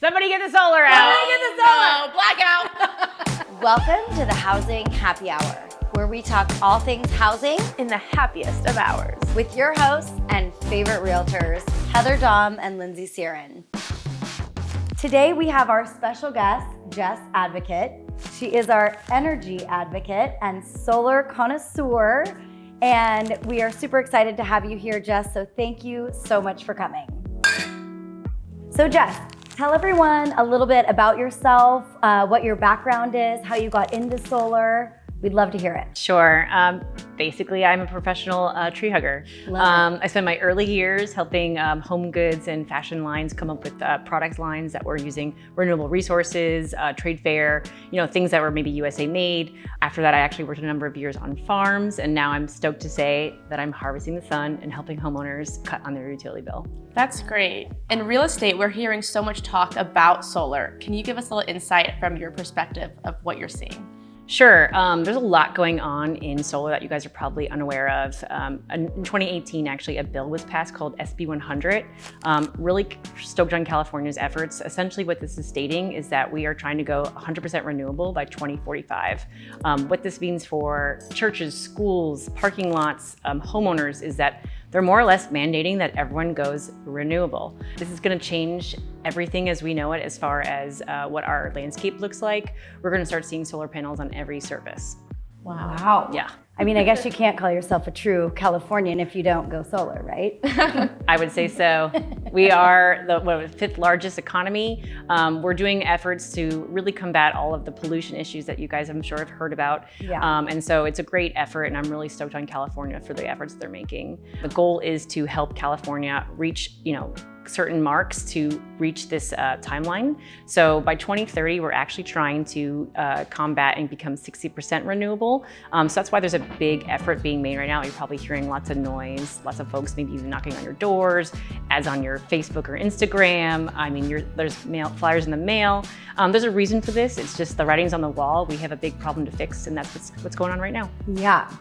Somebody get the solar out. Somebody get the solar. No, blackout. Welcome to the Housing Happy Hour, where we talk all things housing in the happiest of hours. with your hosts and favorite realtors, Heather Dom and Lindsay Siren. Today we have our special guest, Jess Advocate. She is our energy advocate and solar connoisseur, and we are super excited to have you here, Jess, so thank you so much for coming. So Jess, tell everyone a little bit about yourself, what your background is, how you got into solar. We'd love to hear it. Sure. Basically, I'm a professional tree hugger. I spent my early years helping home goods and fashion lines come up with product lines that were using renewable resources, trade fair, things that were maybe USA made. After that, I actually worked a number of years on farms, and now I'm stoked to say that I'm harvesting the sun and helping homeowners cut on their utility bill. That's great. In real estate, we're hearing so much talk about solar. Can you give us a little insight from your perspective of what you're seeing? Sure. There's a lot going on in solar that you guys are probably unaware of. In 2018, actually, a bill was passed called SB 100. Really stoked on California's efforts. Essentially, what this is stating is that we are trying to go 100% renewable by 2045. What this means for churches, schools, parking lots, homeowners is that they're more or less mandating that everyone goes renewable. This is going to change everything as we know it as far as what our landscape looks like. We're going to start seeing solar panels on every surface. Wow. Yeah. I mean, I guess you can't call yourself a true Californian if you don't go solar, right? I would say so. We are the fifth largest economy. We're doing efforts to really combat all of the pollution issues that you guys, I'm sure, have heard about. Yeah. And so it's a great effort, and I'm really stoked on California for the efforts they're making. The goal is to help California reach, certain marks to reach this timeline. So by 2030, we're actually trying to combat and become 60% renewable. So that's why there's a big effort being made right now. You're probably hearing lots of noise, lots of folks maybe even knocking on your doors, ads on your Facebook or Instagram. I mean, there's flyers in the mail. There's a reason for this. It's just the writing's on the wall. We have a big problem to fix, and that's what's going on right now. Yeah.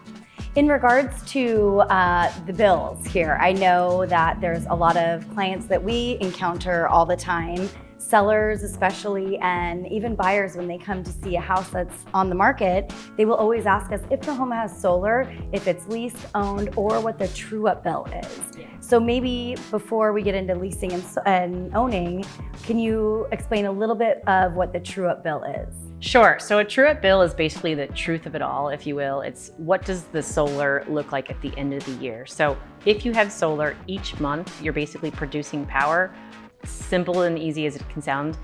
In regards to the bills here, I know that there's a lot of clients that we encounter all the time, sellers especially, and even buyers when they come to see a house that's on the market, they will always ask us if the home has solar, if it's leased, owned, or what the true-up bill is. Yeah. So maybe before we get into leasing and owning, can you explain a little bit of what the true-up bill is? Sure. So a true-up bill is basically the truth of it all, if you will. It's what does the solar look like at the end of the year. So if you have solar each month, you're basically producing power. Simple and easy as it can sound.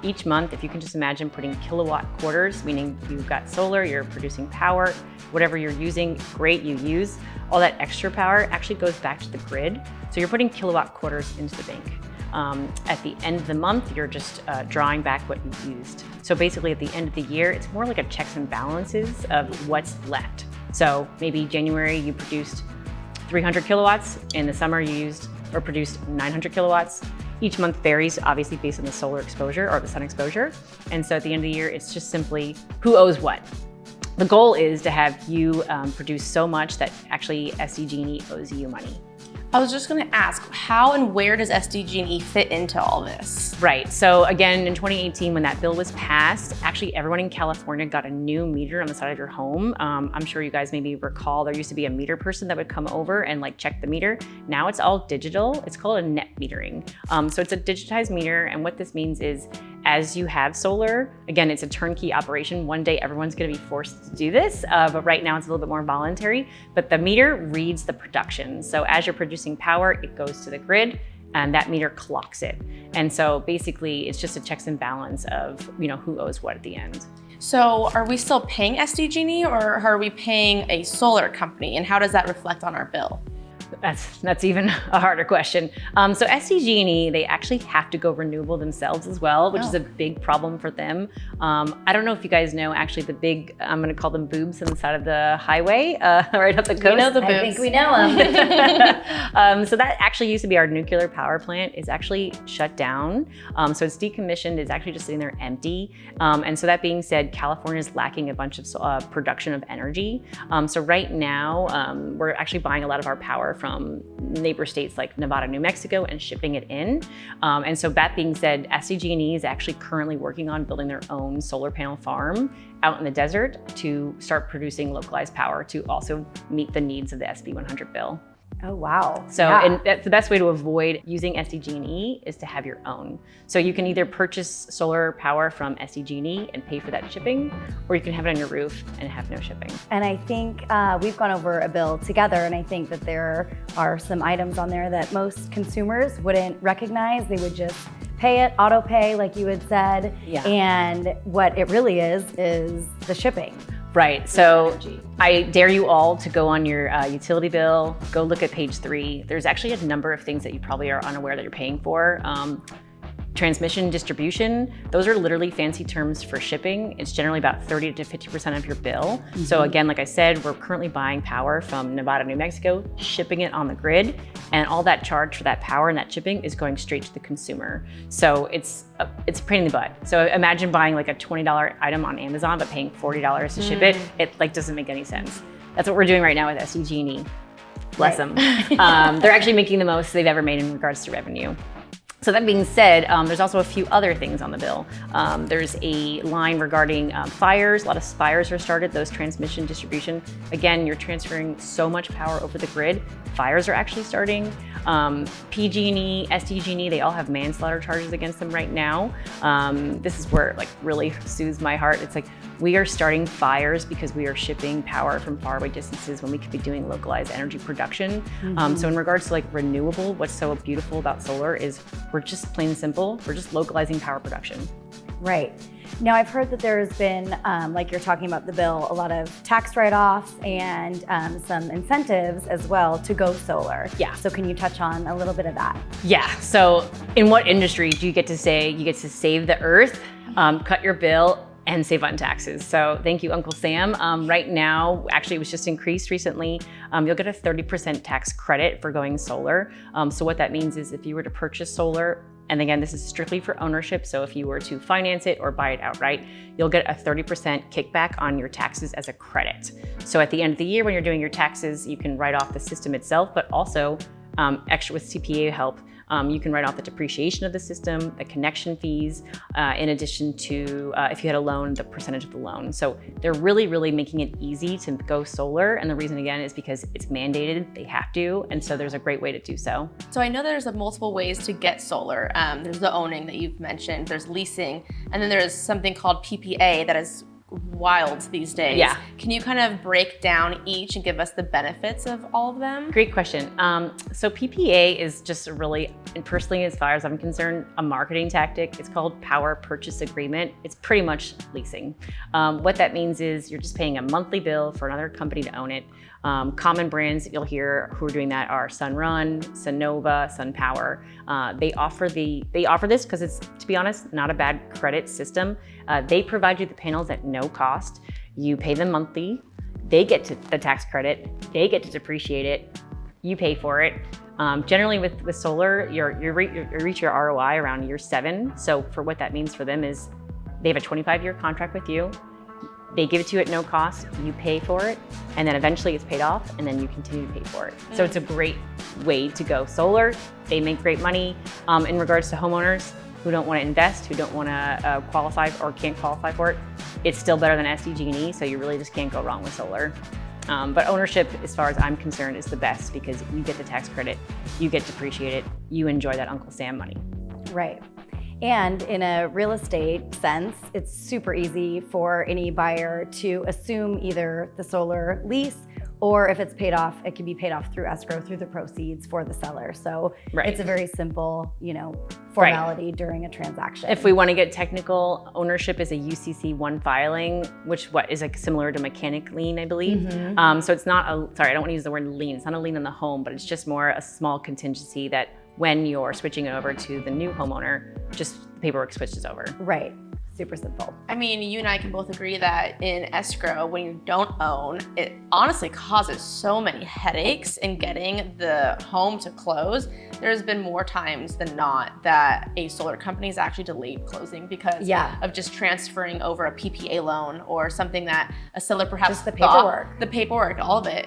Each month, if you can just imagine putting kilowatt quarters, meaning you've got solar, you're producing power, whatever you're using, great, you use. All that extra power actually goes back to the grid. So you're putting kilowatt quarters into the bank. At the end of the month, you're just drawing back what you've used. So basically at the end of the year, it's more like a checks and balances of what's left. So maybe January you produced 300 kilowatts, in the summer you used or produced 900 kilowatts. Each month varies obviously based on the solar exposure or the sun exposure. And so at the end of the year, it's just simply who owes what. The goal is to have you produce so much that actually SDG&E owes you money. I was just going to ask, how and where does SDG&E fit into all this? Right. So again, in 2018, when that bill was passed, actually everyone in California got a new meter on the side of your home. I'm sure you guys maybe recall there used to be a meter person that would come over and check the meter. Now it's all digital. It's called a net metering. So it's a digitized meter, and what this means is as you have solar, again, it's a turnkey operation. One day everyone's going to be forced to do this, but right now it's a little bit more voluntary. But the meter reads the production. So as you're producing power, it goes to the grid, and that meter clocks it. And so basically, it's just a checks and balance of who owes what at the end. So are we still paying SDG&E, or are we paying a solar company, and how does that reflect on our bill? That's even a harder question. So SDG&E, they actually have to go renewable themselves as well, which is a big problem for them. I don't know if you guys know, actually, the big, I'm going to call them boobs on the side of the highway, right up the coast. We know the boobs. I think we know them. So that actually used to be our nuclear power plant. Is actually shut down. So it's decommissioned. It's actually just sitting there empty. And so that being said, California is lacking a bunch of production of energy. So right now, we're actually buying a lot of our power from neighbor states like Nevada, New Mexico, and shipping it in. And so that being said, SDG&E is actually currently working on building their own solar panel farm out in the desert to start producing localized power to also meet the needs of the SB 100 bill. Oh, wow. So Yeah. and that's the best way to avoid using SDG&E is to have your own. So you can either purchase solar power from SDG&E and pay for that shipping, or you can have it on your roof and have no shipping. And I think we've gone over a bill together, and I think that there are some items on there that most consumers wouldn't recognize. They would just pay it, auto pay, like you had said. Yeah. And what it really is the shipping. Right, so I dare you all to go on your utility bill, go look at page 3. There's actually a number of things that you probably are unaware that you're paying for. Transmission, distribution, those are literally fancy terms for shipping. It's generally about 30 to 50% of your bill. So again, like I said, we're currently buying power from Nevada, New Mexico, shipping it on the grid, and all that charge for that power and that shipping is going straight to the consumer. So it's a pain in the butt. So imagine buying like a $20 item on Amazon, but paying $40 to ship it. It like doesn't make any sense. That's what we're doing right now with SDG&E. Bless them. They're actually making the most they've ever made in regards to revenue. So that being said, there's also a few other things on the bill. There's a line regarding fires. A lot of fires are started, those transmission, distribution. Again, you're transferring so much power over the grid. Fires are actually starting. PG&E, SDG&E, they all have manslaughter charges against them right now. This is where it like really soothes my heart. It's like, we are starting fires because we are shipping power from faraway distances when we could be doing localized energy production. So in regards to like renewable, what's so beautiful about solar is we're just plain simple, we're just localizing power production. Right. Now, I've heard that there's been, like you're talking about the bill, a lot of tax write-offs and some incentives as well to go solar. Yeah. So can you touch on a little bit of that? Yeah, so in what industry do you get to say you get to save the earth, cut your bill, and save on taxes? So thank you, Uncle Sam. Right now, actually it was just increased recently, you'll get a 30% tax credit for going solar. So what that means is if you were to purchase solar, and again, this is strictly for ownership, so if you were to finance it or buy it outright, you'll get a 30% kickback on your taxes as a credit. So at the end of the year when you're doing your taxes, you can write off the system itself, but also extra with CPA help, you can write off the depreciation of the system, the connection fees, in addition to, if you had a loan, the percentage of the loan. So they're really, really making it easy to go solar. And the reason again is because it's mandated, they have to. And so there's a great way to do so. So I know there's multiple ways to get solar. There's the owning that you've mentioned, there's leasing, and then there's something called PPA that is wild these days. Yeah. Can you kind of break down each and give us the benefits of all of them? Great question. So PPA is just really, and personally, as far as I'm concerned, a marketing tactic. It's called Power Purchase Agreement. It's pretty much leasing. What that means is you're just paying a monthly bill for another company to own it. Common brands that you'll hear who are doing that are Sunrun, Sunnova, SunPower. They offer this because it's, to be honest, not a bad credit system. They provide you the panels at no cost. You pay them monthly. They get to the tax credit. They get to depreciate it. You pay for it. Generally with solar, you reach your ROI around year 7. So for what that means for them is they have a 25-year contract with you. They give it to you at no cost, you pay for it, and then eventually it's paid off, and then you continue to pay for it. So it's a great way to go solar. They make great money. In regards to homeowners who don't want to invest, who don't want to qualify or can't qualify for it, it's still better than SDG&E, so you really just can't go wrong with solar. But ownership, as far as I'm concerned, is the best because you get the tax credit, you get depreciated, you enjoy that Uncle Sam money. Right. And in a real estate sense, it's super easy for any buyer to assume either the solar lease, or if it's paid off, it can be paid off through escrow, through the proceeds for the seller. So it's a very simple, formality during a transaction. If we want to get technical, ownership is a UCC1 filing, which is like similar to mechanic lien, I believe. So it's not I don't want to use the word lien. It's not a lien on the home, but it's just more a small contingency that when you're switching it over to the new homeowner, just the paperwork switches over. Right. Super simple. I mean, you and I can both agree that in escrow, when you don't own, it honestly causes so many headaches in getting the home to close. There's been more times than not that a solar company has actually delayed closing because of just transferring over a PPA loan or something that a seller perhaps just the paperwork. The paperwork, all of it.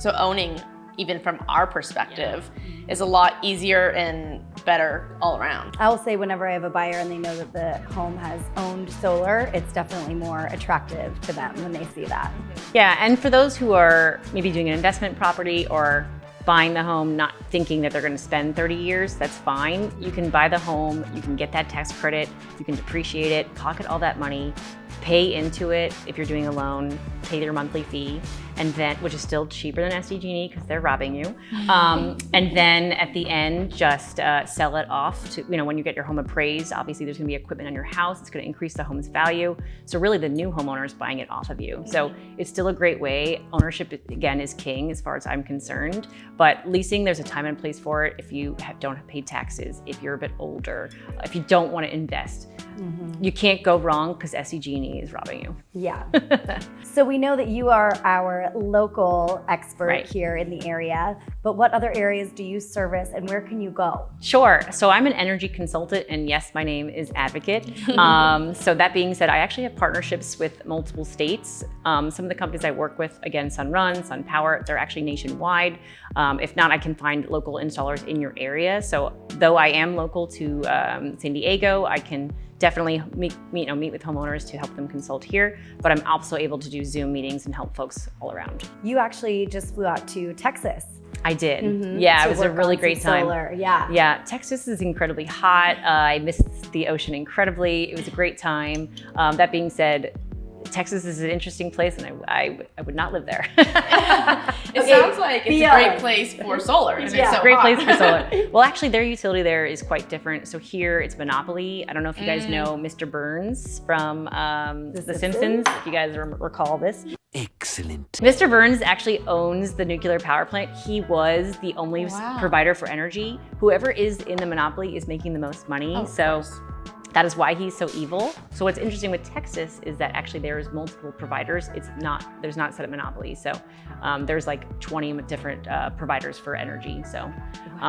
So owning even from our perspective, is a lot easier and better all around. I will say whenever I have a buyer and they know that the home has owned solar, it's definitely more attractive to them when they see that. Yeah, and for those who are maybe doing an investment property or buying the home not thinking that they're going to spend 30 years, that's fine. You can buy the home, you can get that tax credit, you can depreciate it, pocket all that money, pay into it if you're doing a loan, pay your monthly fee, and then, which is still cheaper than SDG&E because they're robbing you. And then at the end, just sell it off to, when you get your home appraised, obviously there's gonna be equipment on your house, it's gonna increase the home's value. So really the new homeowner is buying it off of you. So it's still a great way. Ownership, again, is king as far as I'm concerned, but leasing, there's a time and place for it if you don't have paid taxes, if you're a bit older, if you don't wanna invest. You can't go wrong because SDG&E is robbing you. Yeah. So we know that you are our local expert Right. here in the area, but what other areas do you service and where can you go? Sure. So I'm an energy consultant, and yes, my name is Advocate. So that being said, I actually have partnerships with multiple states. Some of the companies I work with, again, Sunrun, SunPower, they're actually nationwide. If not, I can find local installers in your area. So though I am local to San Diego, I can definitely meet with homeowners to help them consult here, but I'm also able to do Zoom meetings and help folks all around. You actually just flew out to Texas. I did. Yeah, to it was a work really on great some time. solar. Yeah. Yeah, Texas is incredibly hot. I missed the ocean incredibly. It was a great time. That being said, Texas is an interesting place, and I would not live there. It sounds like it's a great place for solar. And it's so Great hot. place for solar. Well, actually, their utility there is quite different. So here it's monopoly. I don't know if you guys know Mr. Burns from The Simpsons, if you guys recall this. Excellent. Mr. Burns actually owns the nuclear power plant. He was the only provider for energy. Whoever is in the monopoly is making the most money. Of So course. that is why he's so evil. So what's interesting with Texas is that actually there's multiple providers. There's not a set of monopolies. So there's like 20 different providers for energy. So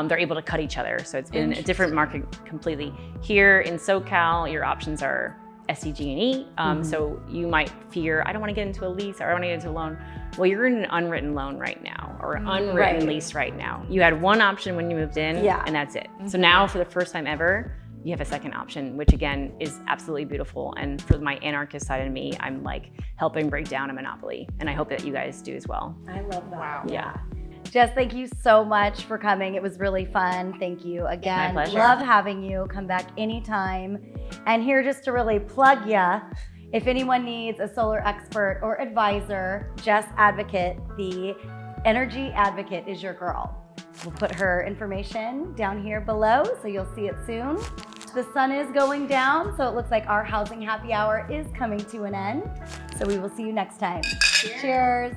they're able to cut each other. So it's been a different market completely. Here in SoCal, your options are SDG&E. So you might fear, I don't want to get into a lease or I don't want to get into a loan. Well, you're in an unwritten loan right now or an unwritten lease right now. You had one option when you moved in and that's it. So now for the first time ever, you have a second option, which again is absolutely beautiful. And for my anarchist side of me, I'm like helping break down a monopoly. And I hope that you guys do as well. I love that. Wow. Yeah. Jess, thank you so much for coming. It was really fun. Thank you again. My pleasure. Love having you. Come back anytime. And here just to really plug ya, if anyone needs a solar expert or advisor, Jess Advocate, the Energy Advocate, is your girl. We'll put her information down here below, so you'll see it soon. The sun is going down, so it looks like our housing happy hour is coming to an end. So we will see you next time. Cheers.